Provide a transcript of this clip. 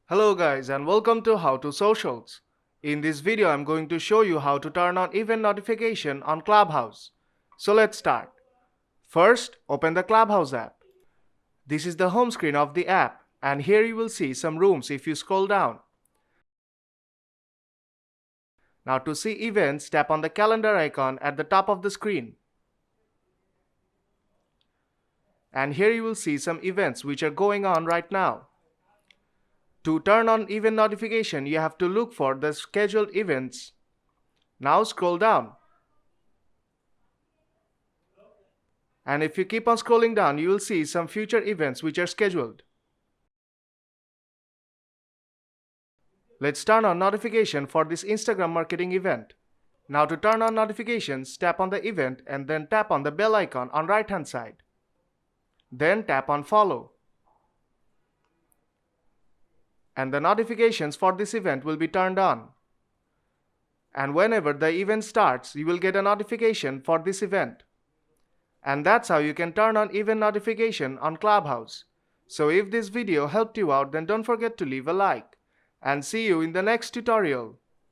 Hello guys and welcome to How to Socials. In this video I'm going to show you how to turn on event notification on Clubhouse. So let's start. First, open the Clubhouse app. This is the home screen of the app and here you will see some rooms if you scroll down. Now to see events, tap on the calendar icon at the top of the screen. And here you will see some events which are going on right now. To turn on event notification, you have to look for the scheduled events. Now scroll down. And if you keep on scrolling down, you will see some future events which are scheduled. Let's turn on notification for this Instagram marketing event. Now to turn on notifications, tap on the event and then tap on the bell icon on right hand side. Then tap on follow. And the notifications for this event will be turned on. And whenever the event starts, you will get a notification for this event. And that's how you can turn on event notification on Clubhouse. So if this video helped you out, then don't forget to leave a like. And see you in the next tutorial.